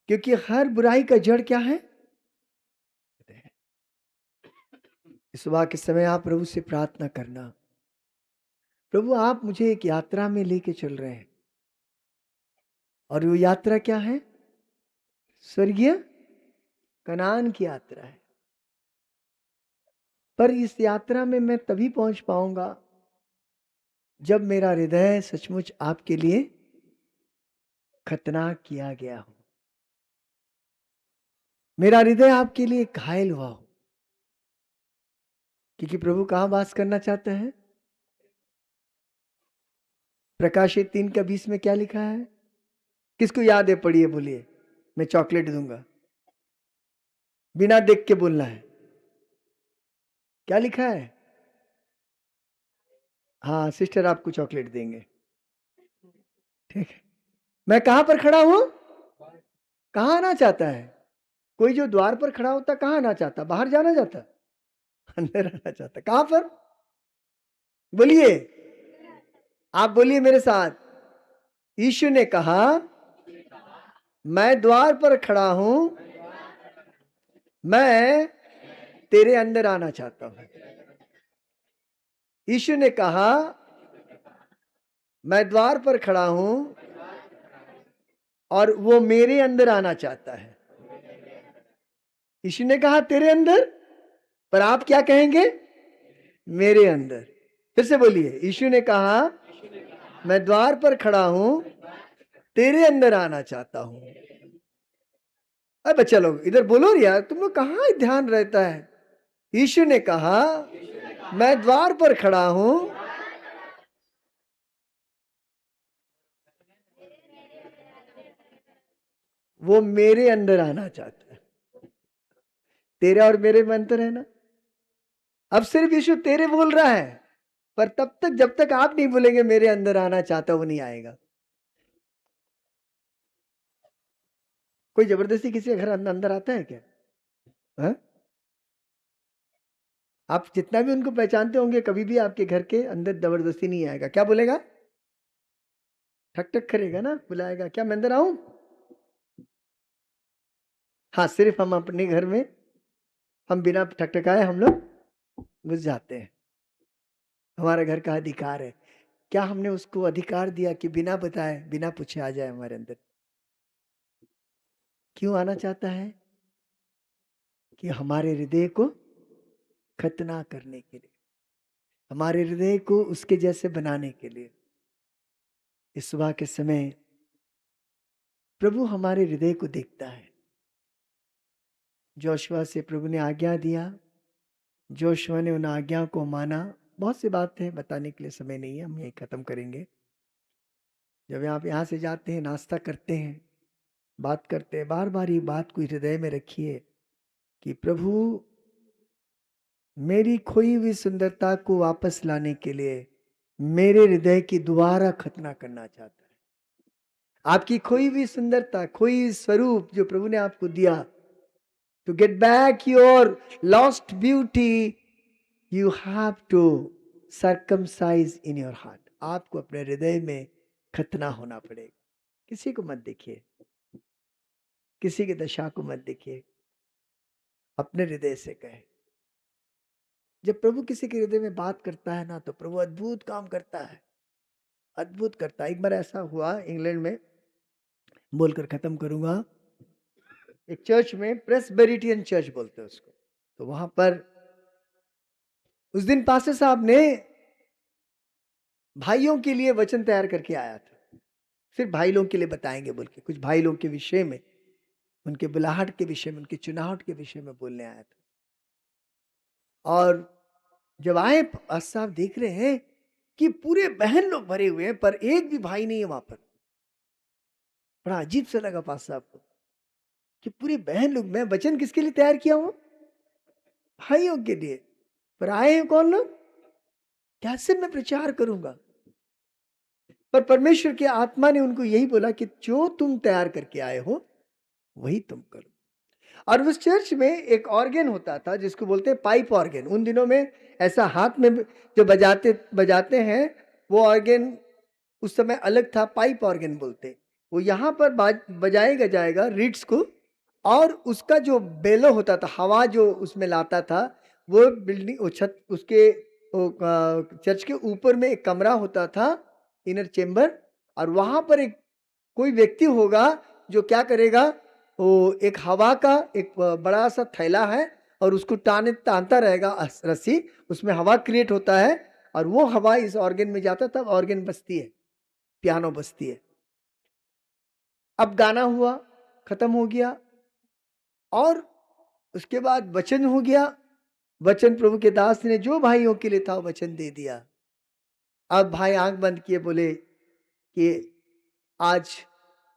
क्योंकि हर बुराई का जड़ क्या है, इस सुबह के समय आप प्रभु से प्रार्थना करना, प्रभु आप मुझे एक यात्रा में लेके चल रहे हैं, और वो यात्रा क्या है, स्वर्गीय कनान की यात्रा है। पर इस यात्रा में मैं तभी पहुंच पाऊंगा जब मेरा हृदय सचमुच आपके लिए खतना किया गया हो, मेरा हृदय आपके लिए घायल हुआ हो। क्योंकि प्रभु कहां वास करना चाहते हैं, प्रकाशित 3:20 में क्या लिखा है, किसको याद है, पढ़िए, बोलिए, मैं चॉकलेट दूंगा, बिना देख के बोलना है, क्या लिखा है। हाँ सिस्टर आपको चॉकलेट देंगे, ठीक है। मैं कहां पर खड़ा हूं, कहां आना चाहता है, कोई जो द्वार पर खड़ा होता कहां आना चाहता, बाहर जाना चाहता, अंदर आना चाहता, कहां पर, बोलिए, आप बोलिए मेरे साथ। यीशु ने कहा मैं द्वार पर खड़ा हूं, मैं तेरे अंदर आना चाहता हूं। यीशु ने कहा मैं द्वार पर खड़ा हूं और वो मेरे अंदर आना चाहता है। यीशु ने कहा तेरे अंदर, पर आप क्या कहेंगे, मेरे अंदर। फिर से बोलिए, यीशु ने कहा मैं द्वार पर खड़ा हूं, तेरे अंदर आना चाहता हूं। अरे बच्चा लोग इधर बोलो यार, तुम लोग कहां ध्यान रहता है। यीशु ने कहा मैं द्वार पर खड़ा हूं, वो मेरे अंदर आना चाहता है। तेरे और मेरे में अंतर है ना। अब सिर्फ यीशु तेरे बोल रहा है, पर तब तक जब तक आप नहीं बोलेंगे मेरे अंदर आना चाहता, वो नहीं आएगा। कोई जबरदस्ती किसी के घर अंदर आता है क्या, हा? आप जितना भी उनको पहचानते होंगे, कभी भी आपके घर के अंदर जबरदस्ती नहीं आएगा। क्या बोलेगा, ठक ठक करेगा ना, बुलाएगा, क्या मैं अंदर आऊं। हाँ सिर्फ हम अपने घर में हम बिना ठकठकाए हम लोग घुस जाते हैं, हमारा घर का अधिकार है। क्या हमने उसको अधिकार दिया कि बिना बताए बिना पूछे आ जाए हमारे अंदर। क्यों आना चाहता है, कि हमारे हृदय को खतना करने के लिए, हमारे हृदय को उसके जैसे बनाने के लिए। इस सुबह के समय प्रभु हमारे हृदय को देखता है। जोशुआ से प्रभु ने आज्ञा दिया, जोशुआ ने उन आज्ञा को माना। बहुत सी बातें बताने के लिए समय नहीं है, हम यही खत्म करेंगे। जब आप यहाँ से जाते हैं, नाश्ता करते हैं, बात करते हैं, बार बार ये बात को हृदय में रखिए कि प्रभु मेरी खोई हुई सुंदरता को वापस लाने के लिए मेरे हृदय की दोबारा खतना करना चाहता है। आपकी खोई हुई सुंदरता, खोई हुई स्वरूप जो प्रभु ने आपको दिया, to get back your lost beauty, you have to circumcise in your heart. आपको अपने हृदय में खतना होना पड़ेगा। किसी को मत देखिए, किसी की दशा को मत देखिए, अपने हृदय से कहे। जब प्रभु किसी के हृदय में बात करता है ना, तो प्रभु अद्भुत काम करता है, अद्भुत करता है। एक बार ऐसा हुआ इंग्लैंड में, बोलकर खत्म करूंगा। एक चर्च में, प्रेस्बिटेरियन चर्च बोलते हैं उसको, तो वहां पर उस दिन पास्टर साहब ने भाइयों के लिए वचन तैयार करके आया था। सिर्फ भाई लोग के लिए बताएंगे बोल के, कुछ भाई लोग के विषय में, उनके बुलाहट के विषय में, उनके चुनाव के विषय में बोलने आया था। और जब आए, पास्टर साहब देख रहे हैं कि पूरे बहन लोग भरे हुए हैं, पर एक भी भाई नहीं है वहां पर। बड़ा अजीब सा लगा पास्टर साहब को कि पूरी बहन लोग, मैं वचन किसके लिए तैयार किया हूं? भाइयों के लिए। पर आए हैं कौन लोग? कैसे मैं प्रचार करूंगा? पर परमेश्वर की आत्मा ने उनको यही बोला कि जो तुम तैयार करके आए हो वही तुम करो। और उस चर्च में एक ऑर्गन होता था जिसको बोलते हैं पाइप ऑर्गन। उन दिनों में ऐसा हाथ में जो बजाते बजाते हैं, वो ऑर्गन उस समय अलग था, पाइप ऑर्गन बोलते। वो यहाँ पर बजाएगा जाएगा रीड्स को, और उसका जो बेलो होता था, हवा जो उसमें लाता था, वो बिल्डिंग, वो छत, उसके चर्च के ऊपर में एक कमरा होता था, इनर चेम्बर। और वहां पर एक कोई व्यक्ति होगा जो क्या करेगा, वो एक हवा का एक बड़ा सा थैला है, और उसको तानता रहेगा रस्सी, उसमें हवा क्रिएट होता है, और वो हवा इस ऑर्गन में जाता, तब ऑर्गन बजती है, पियानो बजती है। अब गाना हुआ, खत्म हो गया, और उसके बाद वचन हो गया। वचन प्रभु के दास ने जो भाइयों के लिए था वचन दे दिया। अब भाई आंख बंद किए, बोले कि आज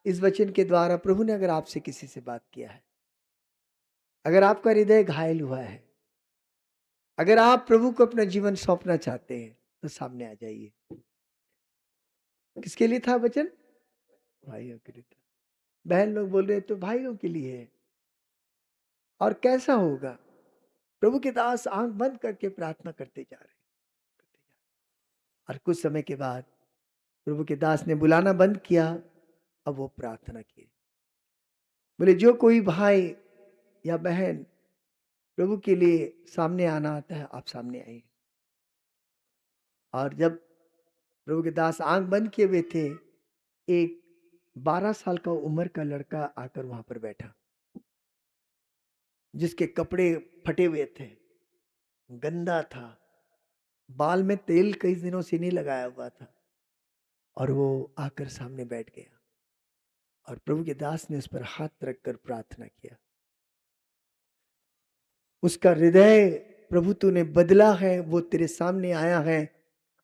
इस वचन के द्वारा प्रभु ने अगर आपसे किसी से बात किया है, अगर आपका हृदय घायल हुआ है, अगर आप प्रभु को अपना जीवन सौंपना चाहते हैं, तो सामने आ जाइए। किसके लिए था वचन? भाइयों के लिए था। बहन लोग बोल रहे तो भाइयों के लिए है। और कैसा होगा? प्रभु के दास आंख बंद करके प्रार्थना करते जा रहे, और कुछ समय के बाद प्रभु के दास ने बुलाना बंद किया। अब वो प्रार्थना किए, बोले जो कोई भाई या बहन प्रभु के लिए सामने आना आता है, आप सामने आइए। और जब प्रभु के दास आंख बंद किए हुए थे, एक 12 साल का उम्र का लड़का आकर वहां पर बैठा, जिसके कपड़े फटे हुए थे, गंदा था, बाल में तेल कई दिनों से नहीं लगाया हुआ था, और वो आकर सामने बैठ गया, और प्रभु के दास ने उस पर हाथ रखकर प्रार्थना किया। उसका हृदय प्रभु तूने बदला है, वो तेरे सामने आया है,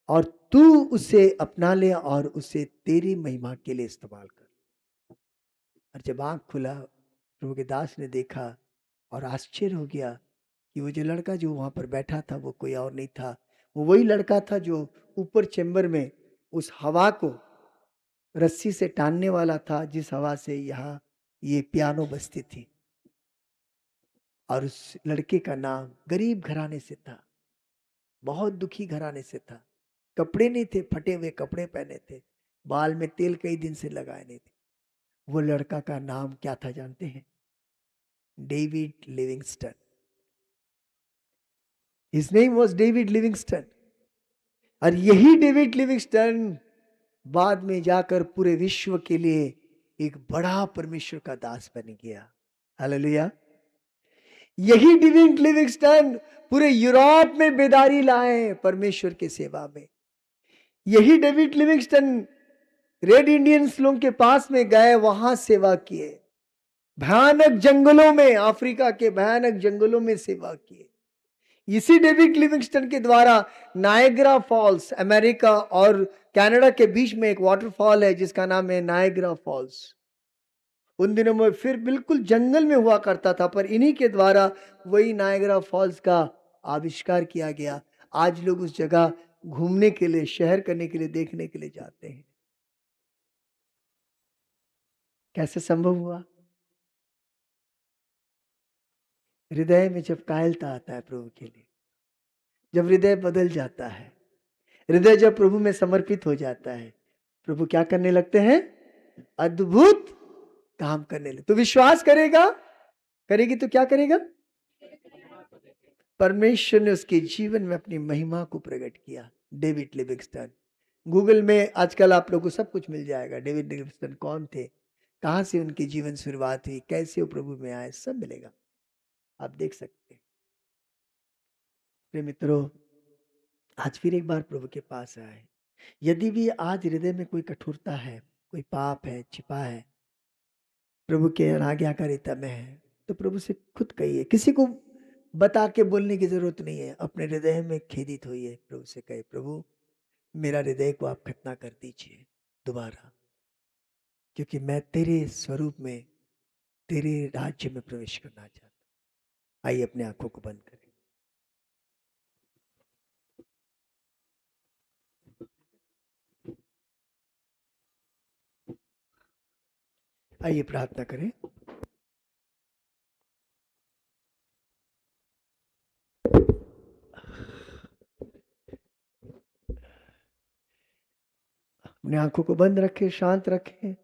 और तू उसे अपना ले और उसे तेरी महिमा के लिए इस्तेमाल कर। और जब आंख खुला, प्रभु के दास ने देखा, और आश्चर्य हो गया कि वो जो लड़का जो वहां पर बैठा था, वो कोई और नहीं था, वो वही लड़का था जो ऊपर चेंबर में उस हवा को रस्सी से टानने वाला था, जिस हवा से यहाँ ये पियानो बजती थी। और उस लड़के का नाम, गरीब घराने से था, बहुत दुखी घराने से था, कपड़े नहीं थे, फटे हुए कपड़े पहने थे, बाल में तेल कई दिन से लगाए नहीं थे। वो लड़का का नाम क्या था जानते हैं? David Livingstone. His name was David Livingstone. और यही डेविड लिविंगस्टन बाद में जाकर पूरे विश्व के लिए एक बड़ा परमेश्वर का दास बन गया। हालेलुया। यही डेविड लिविंगस्टन पूरे यूरोप में बेदारी लाए परमेश्वर के सेवा में। यही डेविड लिविंगस्टन रेड इंडियंस लोगों के पास में गए, वहां सेवा किए, भयानक जंगलों में, अफ्रीका के भयानक जंगलों में सेवा किए। इसी डेविड लिविंगस्टन के द्वारा नायग्रा फॉल्स, अमेरिका और कनाडा के बीच में एक वाटरफॉल है जिसका नाम है नायग्रा फॉल्स। उन दिनों में फिर बिल्कुल जंगल में हुआ करता था, पर इन्हीं के द्वारा वही नायग्रा फॉल्स का आविष्कार किया गया। आज लोग उस जगह घूमने के लिए, शहर करने के लिए, देखने के लिए जाते हैं। कैसे संभव हुआ? हृदय में जब कायरता आता है प्रभु के लिए, जब हृदय बदल जाता है, हृदय जब प्रभु में समर्पित हो जाता है, प्रभु क्या करने लगते हैं? अद्भुत काम करने लगे। तो विश्वास करेगा, करेगी तो क्या करेगा? परमेश्वर ने उसके जीवन में अपनी महिमा को प्रकट किया। डेविड लिविंगस्टन, गूगल में आजकल आप लोगों को सब कुछ मिल जाएगा। डेविड लिविंगस्टन कौन थे, कहाँ से उनकी जीवन शुरुआत हुई, कैसे वो प्रभु में आए, सब मिलेगा, आप देख सकते हैं। प्रिय मित्रों, आज फिर एक बार प्रभु के पास आए। यदि भी आज हृदय में कोई कठोरता है, कोई पाप है, छिपा है, प्रभु के अनाज्ञाकारिता में है, तो प्रभु से खुद कहिए। किसी को बता के बोलने की जरूरत नहीं है। अपने हृदय में खेदित होइए, प्रभु से कहे, प्रभु मेरा हृदय को आप खतना कर दीजिए दोबारा, क्योंकि मैं तेरे स्वरूप में, तेरे राज्य में प्रवेश करना चाहता हूं। आइए अपने आंखों को बंद करें। आइए प्रार्थना करें। अपने आंखों को बंद रखें, शांत रखें।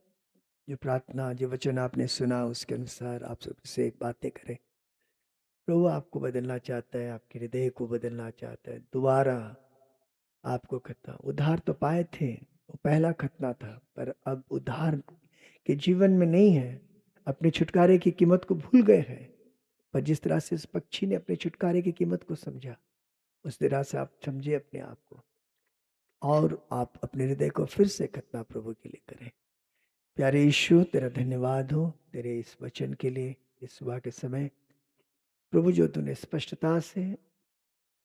जो प्रार्थना, जो वचन आपने सुना, उसके अनुसार आप सबसे बातें करें। प्रभु आपको बदलना चाहता है, आपके हृदय को बदलना चाहता है। दोबारा आपको खतना, उद्धार तो पाए थे, वो पहला खतना था, पर अब उद्धार के जीवन में नहीं है। अपने छुटकारे की कीमत को भूल गए हैं। पर जिस तरह से इस पक्षी ने अपने छुटकारे की कीमत को समझा, उस तरह से आप समझे अपने आप को, और आप अपने हृदय को फिर से खतना प्रभु के लिए करें। प्यारे यीशु, तेरा धन्यवाद हो तेरे इस वचन के लिए। इस सुबह के समय प्रभु जो तूने स्पष्टता से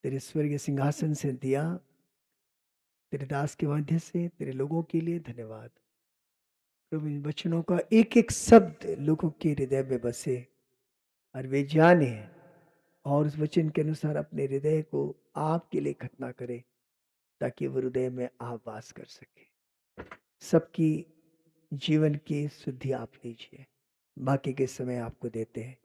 तेरे स्वर्गीय सिंहासन से दिया, तेरे दास के माध्यम से तेरे लोगों के लिए धन्यवाद। प्रभु इन वचनों का एक एक शब्द लोगों के हृदय में बसे और वे जाने, और उस वचन के अनुसार अपने हृदय को आपके लिए खतना करे, ताकि वो हृदय में आप वास कर सके। सबकी जीवन की शुद्धि आप लीजिए। बाकी के समय आपको देते हैं,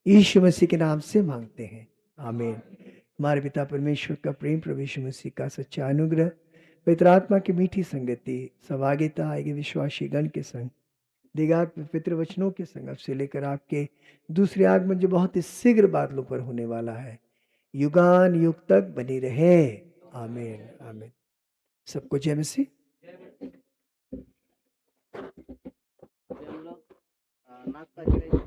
यीशु मसीह के नाम से मांगते हैं, आमीन। हमारे पिता परमेश्वर का प्रेम, प्रभु यीशु मसीह का सच्चा अनुग्रह, पवित्र आत्मा की मीठी संगति, सहभागिता आएगी विश्वासी गण के संग, दिगाग पवित्र वचनों के संग, अब से लेकर आपके दूसरे आगमन जो बहुत ही शीघ्र बादलों पर होने वाला है, युगान युग तक बनी रहे, आमीन आमीन। सबको जय मसीह। नाक का